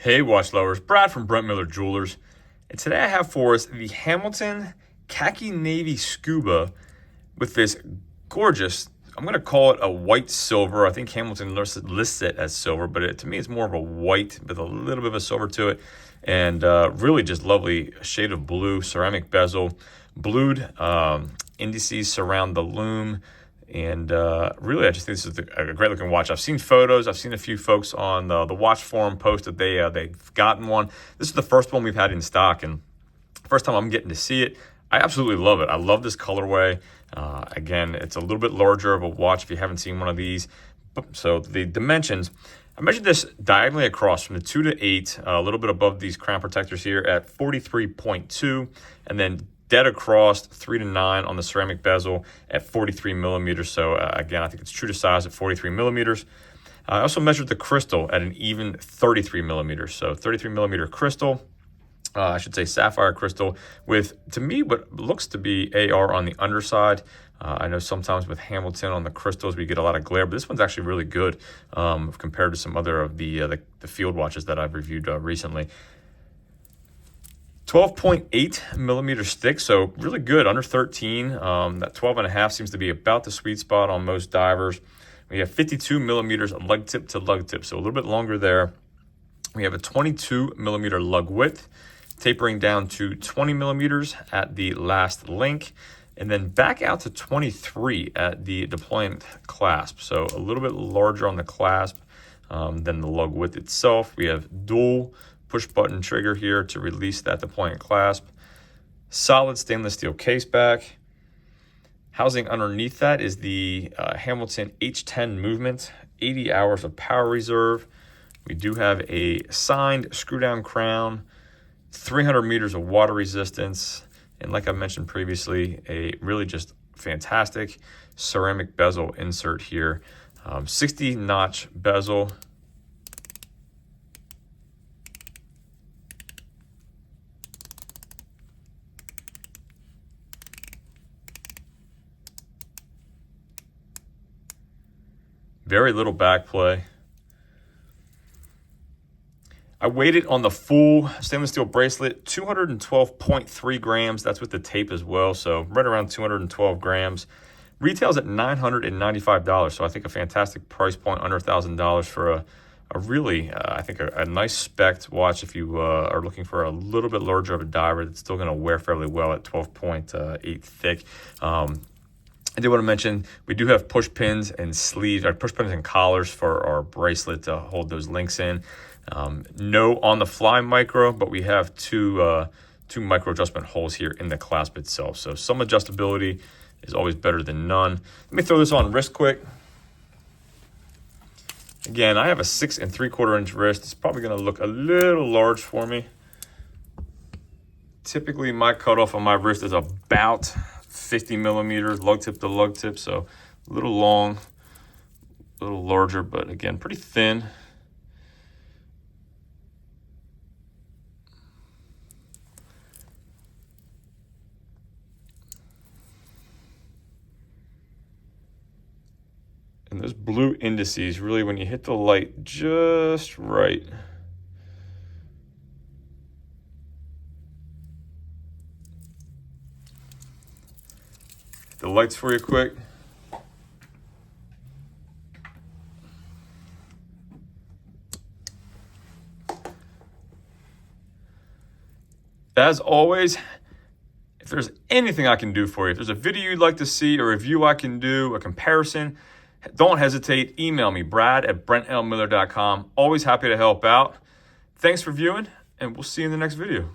Hey watch lovers, Brad from Brent Miller Jewelers, and today I have for us the Hamilton Khaki Navy Scuba with this gorgeous, I'm going to call it a white silver. I think Hamilton lists it as silver, but to me it's more of a white with a little bit of a silver to it, and really just lovely shade of blue, ceramic bezel, blued indices surround the loom. And really, I just think this is a great looking watch. I've seen photos. I've seen a few folks on the watch forum post that they've gotten one. This is the first one we've had in stock, and first time I'm getting to see it. I absolutely love it. I love this colorway. Again, it's a little bit larger of a watch if you haven't seen one of these. So the dimensions, I measured this diagonally across from the 2 to 8, a little bit above these crown protectors here at 43.2, and then dead across 3 to 9 on the ceramic bezel at 43 millimeters. So again, I think it's true to size at 43 millimeters. I also measured the crystal at an even 33 millimeters. So 33 millimeter crystal, I should say sapphire crystal, with, to me, what looks to be AR on the underside. I know sometimes with Hamilton on the crystals we get a lot of glare, but this one's actually really good compared to some other of the field watches that I've reviewed recently. 12.8 millimeters thick, so really good, under 13. That 12.5 seems to be about the sweet spot on most divers. We have 52 millimeters lug tip to lug tip, so a little bit longer there. We have a 22 millimeter lug width, tapering down to 20 millimeters at the last link, and then back out to 23 at the deployment clasp. So a little bit larger on the clasp than the lug width itself. We have dual push button trigger here to release that deployment clasp. Solid stainless steel case back. Housing underneath that is the Hamilton H10 movement, 80 hours of power reserve. We do have a signed screw down crown, 300 meters of water resistance, and like I mentioned previously, a really just fantastic ceramic bezel insert here. 60 notch bezel. Very little back play. I weighed it on the full stainless steel bracelet, 212.3 grams. That's with the tape as well, so right around 212 grams. Retails at $995, so I think a fantastic price point, under $1,000 for a really, I think, a nice spec'd watch if you are looking for a little bit larger of a diver that's still going to wear fairly well at 12.8 thick. I did want to mention we do have push pins and sleeves, or push pins and collars for our bracelet to hold those links in. No on the fly micro, but we have two micro adjustment holes here in the clasp itself. So some adjustability is always better than none. Let me throw this on wrist quick. Again, I have a 6 3/4 inch wrist. It's probably going to look a little large for me. Typically, my cutoff on my wrist is about 50 millimeters, lug tip to lug tip, so a little long, a little larger, but again, pretty thin. And those blue indices, really, when you hit the light just right, the lights for you quick. As always, if there's anything I can do for you, if there's a video you'd like to see, a review I can do, a comparison, don't hesitate. Email me, brad@brentlmiller.com. Always happy to help out. Thanks for viewing, and we'll see you in the next video.